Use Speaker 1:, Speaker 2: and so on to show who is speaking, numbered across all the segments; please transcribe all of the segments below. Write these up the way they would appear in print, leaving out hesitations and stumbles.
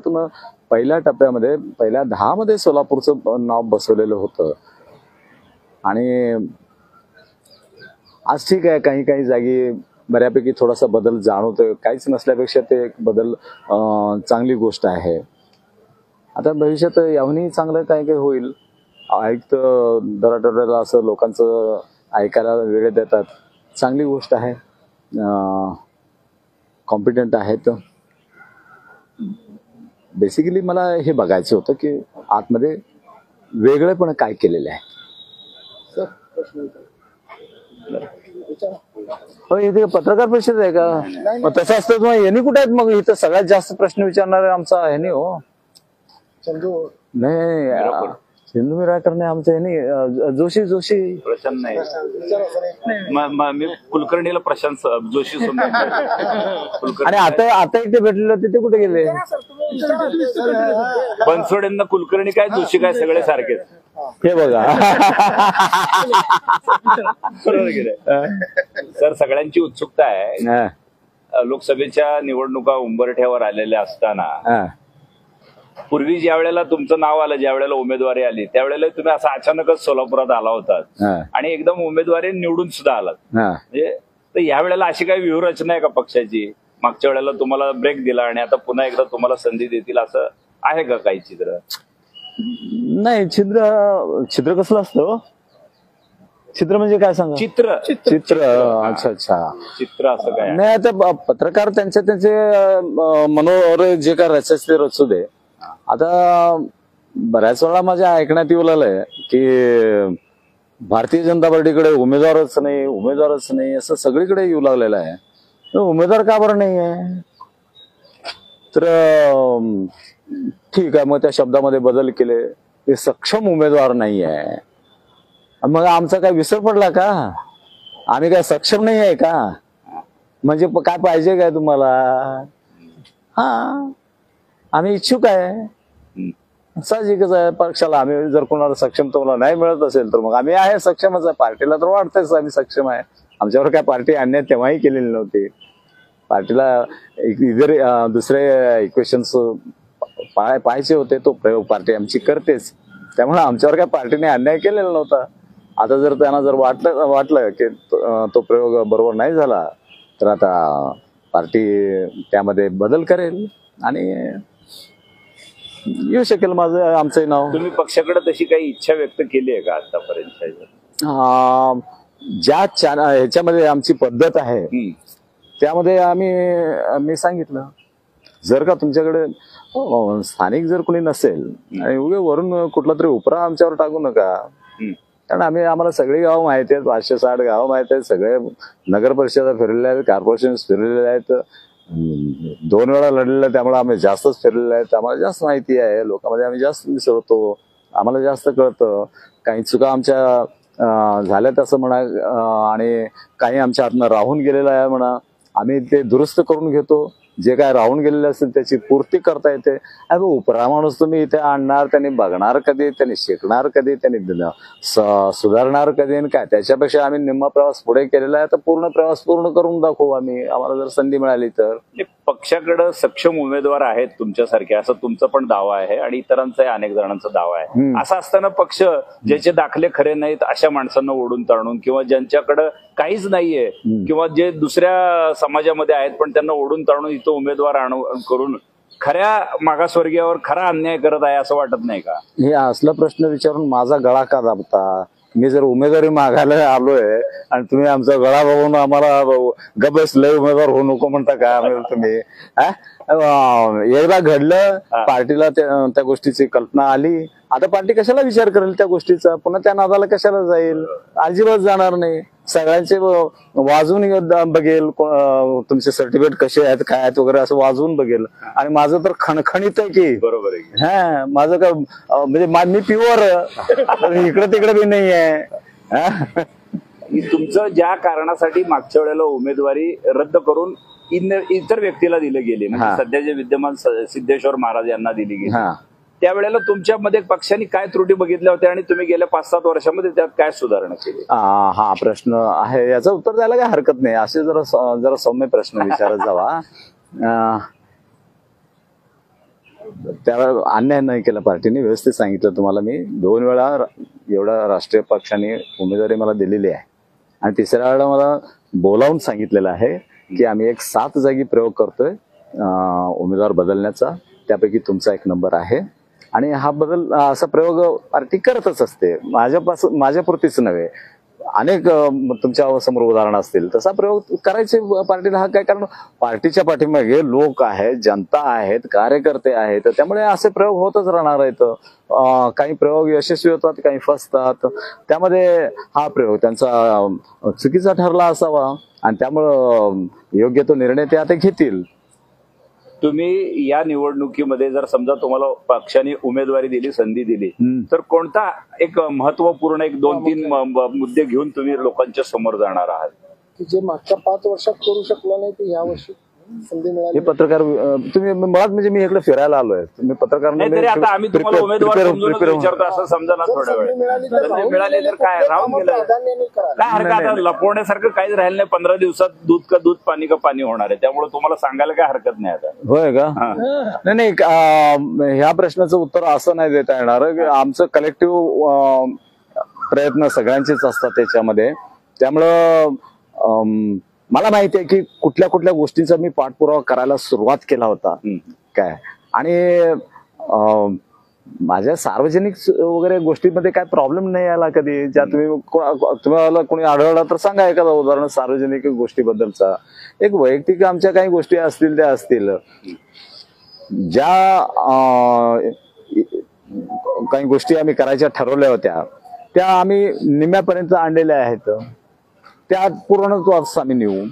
Speaker 1: त्याच्यातून पहिल्या टप्प्यामध्ये पहिल्या 10 मध्ये सोलापूरचं नाव बसवलेलं होतं. आणि आज ठीक आहे, काही काही जागी बऱ्यापैकी थोडासा बदल जाणवतोय. काहीच नसल्यापेक्षा ते एक बदल चांगली गोष्ट आहे. आता भविष्यात याहूनही चांगलं काय काय होईल. आयुक्त दराडला असं लोकांचं ऐकायला वेळ देतात, चांगली गोष्ट आहे. कॉम्पिटंट आहेत. बेसिकली मला हे बघायचं होतं की आतमध्ये वेगळेपण काय केलेले आहे. हो, इथे पत्रकार परिषद आहे का? मग तसं असतं मग यांनी कुठे आहेत? मग इथं सगळ्यात जास्त प्रश्न विचारणारे आमचा ह्यानी हो. नाही, सिंधू मिराकरने आमच्या ह्यानी जोशी
Speaker 2: प्रशांत नाही, मी कुलकर्णीला प्रशांत जोशी
Speaker 1: आणि आता इथे भेटलेलं तिथे कुठे गेले?
Speaker 2: बनसोडेंना कुलकर्णी काय जोशी काय सगळे सारखेच.
Speaker 1: हे बघा.
Speaker 2: बरोबर गेलं सर. सगळ्यांची उत्सुकता आहे. लोकसभेच्या निवडणुका उंबरठ्यावर आलेल्या असताना पूर्वी ज्या वेळेला तुमचं नाव आलं, ज्या वेळेला उमेदवारी आली, त्यावेळेला तुम्ही असं अचानकच सोलापुरात आला होतात आणि एकदम उमेदवारी निवडून सुद्धा आलात. म्हणजे तर या वेळेला अशी काही व्यूहरचना आहे का पक्षाची? मागच्या वेळेला तुम्हाला ब्रेक दिला आणि आता पुन्हा एकदा तुम्हाला संधी देतील असं आहे का काही चित्र?
Speaker 1: नाही, छिद्र कसलं असतं? छिद्र म्हणजे काय सांगा? चित्र. अच्छा.
Speaker 2: चित्र असं काय
Speaker 1: नाही, आता पत्रकार त्यांचे मनोर जे काय रचत ते रचू दे. आता बऱ्याच वेळा माझ्या ऐकण्यात येऊ लागलंय की भारतीय जनता पार्टीकडे उमेदवारच नाही असं सगळीकडे येऊ लागलेलं आहे. उमेदवार का बरं नाही आहे? तर ठीक आहे, मग त्या शब्दामध्ये बदल केले. ते सक्षम उमेदवार नाही आहे. मग आमचा काय विसर पडला का? आम्ही काय सक्षम नाही आहे का? म्हणजे काय पाहिजे काय तुम्हाला? आम्ही इच्छुक आहे, साहजिकच आहे. पक्षाला आम्ही जर कोणाला सक्षम तुम्हाला नाही मिळत असेल तर मग आम्ही आहे सक्षमच आहे. पार्टीला तर वाटतंच आम्ही सक्षम आहे. आमच्यावर काय पार्टी अन्याय तेव्हाही केलेली नव्हती. पार्टीला इतर दुसरे इक्वेशन्स पाहायचे होते. तो प्रयोग पार्टी आमची करतेच, त्यामुळे आमच्यावर काय पार्टीने अन्याय केलेला नव्हता. आता जर त्यांना जर वाटलं की तो प्रयोग बरोबर नाही झाला तर आता पार्टी त्यामध्ये बदल करेल आणि येऊ शकेल आमचं नाव.
Speaker 2: तुम्ही पक्षाकडे तशी काही इच्छा व्यक्त केली आहे का आतापर्यंत?
Speaker 1: ज्या ह्याच्यामध्ये आमची पद्धत आहे त्यामध्ये मी सांगितलं, जर का तुमच्याकडे स्थानिक जर कोणी नसेल आणि उगे वरून कुठला तरी उपरा आमच्यावर टाकू नका. कारण आम्हाला सगळी गाव माहिती आहेत, 560 गाव माहिती आहेत, सगळे नगर परिषदा फिरलेल्या आहेत, कॉर्पोरेशन फिरलेले आहेत, 2 वेळा लढलेलं, त्यामुळे आम्ही जास्तच फिरलेले आहेत. आम्हाला जास्त माहिती आहे, लोकांमध्ये आम्ही जास्त मिसळतो, आम्हाला जास्त कळतं. काही चुका आमच्या झाल्यात असं म्हणा आणि काही आमच्या हातनं राहून गेलेलं आहे म्हणा, आम्ही ते दुरुस्त करून घेतो. जे काय राहून गेलेले असेल त्याची पूर्ती करता येते. अरे उपरा माणूस तुम्ही इथे आणणार, त्यांनी बघणार कधी, त्यांनी शिकणार कधी, त्यांनी सुधारणार कधी आणि काय? त्याच्यापेक्षा आम्ही निम्मा प्रवास पुढे केलेला आहे, तर पूर्ण प्रवास पूर्ण करून दाखवू आम्ही, आम्हाला जर संधी मिळाली तर.
Speaker 2: पक्षाकडे सक्षम उमेदवार आहेत तुमच्यासारखे, असं तुमचा पण दावा आहे आणि इतरांचाही अनेक जणांचा दावा आहे. असं असताना पक्ष ज्याचे दाखले खरे नाहीत अशा माणसांना ओढून ताणून, किंवा ज्यांच्याकडे काहीच नाहीये किंवा जे दुसऱ्या समाजामध्ये आहेत पण त्यांना ओढून ताणून इथं उमेदवार करून खऱ्या मागासवर्गीयावर खरा अन्याय करत आहे असं वाटत नाही का?
Speaker 1: हे असला प्रश्न विचारून माझा गळा का दाबता? मी जर उमेदवारी मागायला आलोय आणि तुम्ही आमचा गळा बघून आम्हाला गबस लय उमेदवार होऊ नको म्हणता का? तुम्ही एकदा घडलं, पार्टीला त्या गोष्टीची कल्पना आली, आता पार्टी कशाला विचार करेल त्या गोष्टीचा? पुन्हा त्या नादाला कशाला जाईल? अजिबात जाणार नाही. सगळ्यांचे वाजवून बघेल, तुमचे सर्टिफिकेट कसे आहेत काय आहेत वगैरे असं वाजवून बघेल. आणि माझं तर खणखणीत आहे की
Speaker 2: बरोबर आहे.
Speaker 1: माझं का म्हणजे मी प्युअर, इकडे तिकडे बी नाही आहे.
Speaker 2: तुमचं ज्या कारणासाठी मागच्या वेळेला उमेदवारी रद्द करून इतर व्यक्तीला दिले गेले, म्हणजे सध्याचे विद्यमान सिद्धेश्वर महाराज यांना दिली गेली, त्यावेळेला तुमच्यामध्ये पक्षाने काय त्रुटी बघितल्या होत्या आणि तुम्ही गेल्या 5-7 वर्षामध्ये त्यात काय सुधारणा केली?
Speaker 1: हा प्रश्न आहे, याचं उत्तर द्यायला काही हरकत नाही. असे जरा सौम्य प्रश्न विचारत जावा. त्यावेळेला अन्याय नाही केला पार्टीने, व्यवस्थित सांगितलं तुम्हाला मी 2 वेळा एवढा राष्ट्रीय पक्षाने उमेदवारी मला दिलेली आहे आणि 3ऱ्या वेळेला मला बोलावून सांगितलेलं आहे की आम्ही एक 7 जागी प्रयोग करतोय उमेदवार बदलण्याचा, त्यापैकी तुमचा एक नंबर आहे आणि हा बदल असा प्रयोग पार्टी करतच असते, माझ्यापुरतीच नव्हे, अनेक तुमच्या समोर उदाहरण असतील, तसा प्रयोग करायचे पार्टीला हा काय, कारण पार्टीच्या पाठीमागे लोक आहेत, जनता आहेत, कार्यकर्ते आहेत, त्यामुळे असे प्रयोग होतच राहणार आहेत. काही प्रयोग यशस्वी होतात, काही फसतात, त्यामध्ये हा प्रयोग त्यांचा चुकीचा ठरला असावा आणि त्यामुळं योग्य तो निर्णय ते आता घेतील.
Speaker 2: तुम्ही या निवडणुकीमध्ये जर समजा तुम्हाला पक्षाने उमेदवारी दिली, संधी दिली, तर कोणता एक महत्वपूर्ण 1-2-3 मुद्दे घेऊन तुम्ही लोकांच्या समोर जाणार आहात
Speaker 3: की जे मागच्या 5 वर्षात करू शकलो नाही ते या वर्षी संधी मिळाली?
Speaker 1: हे पत्रकार तुम्ही मुळात म्हणजे मी इकडे फिरायला आलोय, तुम्ही पत्रकार
Speaker 2: नाही तरी आता आम्ही तुम्हाला उमेदवार समजूनच विचारतो असं समजा ना. थोड्या वेळ संधी मिळाली तर काय राहून गेलं, काय हरकत, आता लपवण्यासारखं काहीच राहिलं नाही. 15 दिवसात दूध का दूध, पाणी का पाणी होणार आहे, त्यामुळे तुम्हाला सांगायला काय हरकत नाही आता.
Speaker 1: होय का? नाही, ह्या प्रश्नाचं उत्तर असं नाही देता येणार. आमचं कलेक्टिव्ह प्रयत्न सगळ्यांचेच असतात त्याच्यामध्ये, त्यामुळं मला माहिती आहे की कुठल्या कुठल्या गोष्टींचा मी पाठपुरावा करायला सुरुवात केला होता काय, आणि माझ्या सार्वजनिक वगैरे गोष्टींमध्ये काय प्रॉब्लेम नाही आला कधी. ज्या तुम्हाला कोणी आढळला तर सांगा एखादा उदाहरण सार्वजनिक गोष्टीबद्दलचा. एक वैयक्तिक आमच्या काही गोष्टी असतील त्या असतील, ज्या काही गोष्टी आम्ही करायच्या ठरवल्या होत्या त्या आम्ही निम्म्यापर्यंत आणलेल्या आहेत, त्या पूर्ण तो आम्ही नेऊ.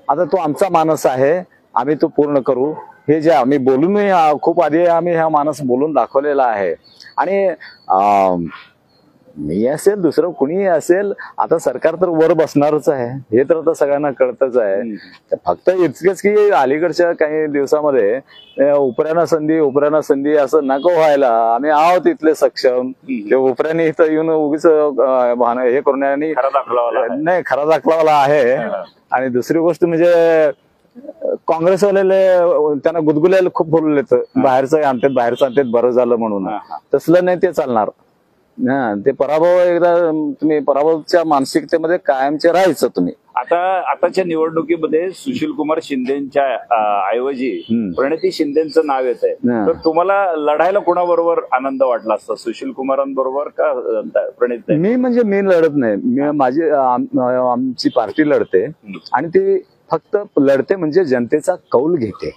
Speaker 1: आता तो आमचा मानस आहे, आम्ही तो पूर्ण करू. हे जे आम्ही बोलून खूप आधी आम्ही हा मानस बोलून दाखवलेला आहे आणि मी असेल दुसरं कुणीही असेल, आता सरकार तर वर बसणारच आहे हे तर आता सगळ्यांना कळतच आहे. फक्त इतकेच की अलीकडच्या काही दिवसामध्ये उपऱ्याना संधी असं नको व्हायला. आम्ही आहोत इथले सक्षम, ते उपऱ्याने इथं येऊन उगीच हे करून नाही, खरा दाखलावाला आहे. आणि दुसरी गोष्ट म्हणजे काँग्रेसवाले त्यांना गुदगुल्याला खूप बोलले, बाहेरचं आणतात बरं झालं म्हणून. तसलं नाही, ते चालणार. ते पराभव एकदा तुम्ही पराभवच्या मानसिकतेमध्ये कायमचे राहायचं तुम्ही.
Speaker 2: आताच्या निवडणुकीमध्ये सुशील कुमार शिंदेच्या ऐवजी प्रणिती शिंदेचं नाव येत आहे, तर तुम्हाला लढायला कोणाबरोबर आनंद वाटला असता, सुशील कुमारांबरोबर का प्रणिती?
Speaker 1: मी लढत नाही, आमची पार्टी लढते आणि ती फक्त लढते म्हणजे जनतेचा कौल घेते.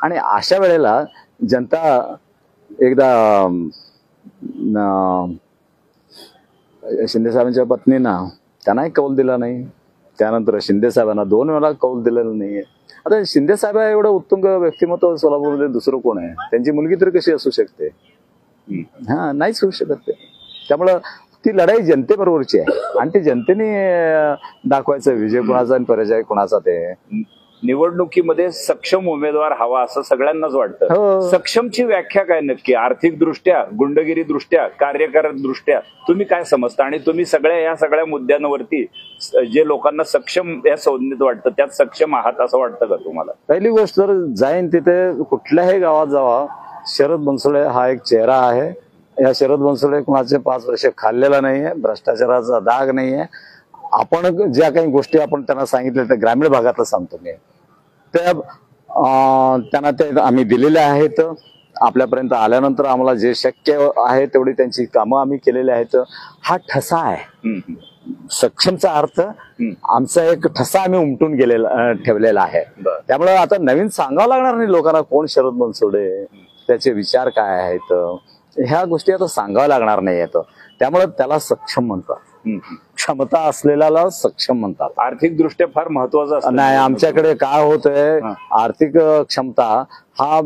Speaker 1: आणि अशा वेळेला जनता एकदा शिंदे साहेबांच्या पत्नींना त्यांनाही कौल दिला नाही, त्यानंतर शिंदे साहेबांना 2 वेळा कौल दिलेलं नाहीये. आता शिंदे साहेब एवढं उत्तुंग व्यक्तिमत्व सोलापूरमध्ये दुसरं कोण आहे? त्यांची मुलगी तर कशी असू शकते? नाहीच होऊ शकत ते. त्यामुळं ती लढाई जनतेबरोबरची आहे आणि ती जनतेने दाखवायचं विजय कुणाचा आणि पराजय कुणाचा. ते
Speaker 2: निवडणुकीमध्ये सक्षम उमेदवार हवा असं सगळ्यांनाच वाटतं. सक्षमची व्याख्या काय नक्की? आर्थिक दृष्ट्या, गुंडगिरी दृष्ट्या, कार्यकारी दृष्ट्या तुम्ही काय समजता? आणि तुम्ही या सगळ्या मुद्द्यांवरती जे लोकांना सक्षम या संज्ञेत वाटतं त्यात सक्षम आहात असं वाटतं का तुम्हाला?
Speaker 1: पहिली गोष्ट तर जाईन तिथे कुठल्याही गावात जावा, शरद बनसोडे हा एक चेहरा आहे. या शरद बनसोडे कुणाचे 5 वर्ष खाल्लेला नाहीये, भ्रष्टाचाराचा दाग नाहीये. आपण ज्या काही गोष्टी आपण त्यांना सांगितल्या त्या ग्रामीण भागातलं सांगतो मी, त्या त्यांना ते आम्ही दिलेल्या आहेत. आपल्यापर्यंत आल्यानंतर आम्हाला जे शक्य आहे तेवढी त्यांची कामं आम्ही केलेली आहेत. हा ठसा आहे सक्षमचा अर्थ. आमचा एक ठसा आम्ही उमटून ठेवलेला आहे. त्यामुळे आता नवीन सांगावं लागणार नाही लोकांना कोण शरद बनसोडे, त्याचे विचार काय आहेत, ह्या गोष्टी आता सांगाव्या लागणार नाही आहेत. त्यामुळे त्याला सक्षम म्हणतात, क्षमता असलेल्याला सक्षम म्हणतात.
Speaker 2: आर्थिक दृष्ट्या फार महत्वाचं
Speaker 1: नाही. आमच्याकडे काय होतंय, आर्थिक क्षमता हा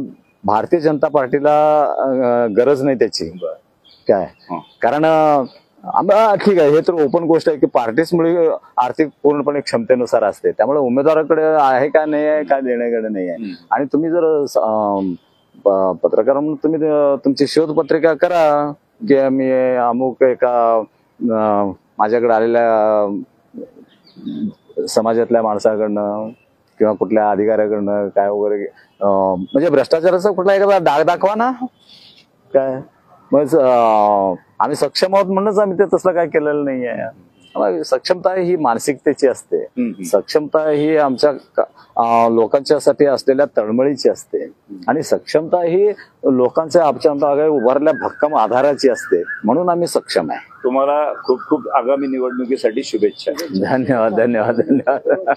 Speaker 1: भारतीय जनता पार्टीला गरज नाही त्याची. काय कारण ठीक आहे, हे तर ओपन गोष्ट आहे की पार्टीजमुळे आर्थिक पूर्णपणे क्षमतेनुसार असते. त्यामुळे उमेदवाराकडे आहे का नाही आहे, काय देण्याकडे नाही आहे. आणि तुम्ही जर पत्रकार म्हणून तुम्ही तुमची शोधपत्रिका करा की मी अमुक एका माझ्याकडे आलेल्या समाजातल्या माणसाकडनं किंवा कुठल्या अधिकाऱ्याकडनं काय वगैरे म्हणजे भ्रष्टाचाराचा कुठला एखादा डाग दाखवा ना काय. मग आम्ही सक्षम आहोत म्हणूनच आम्ही ते तसलं काय केलेलं नाहीये. सक्षमता ही मानसिकतेची असते. सक्षमता ही आमच्या लोकांच्यासाठी असलेल्या तळमळीची असते आणि सक्षमता ही लोकांच्या आमच्या उभारल्या भक्कम आधाराची असते. म्हणून आम्ही सक्षम आहे.
Speaker 2: तुम्हाला खूप खूप आगामी निवडणुकीसाठी शुभेच्छा.
Speaker 1: धन्यवाद धन्यवाद धन्यवाद.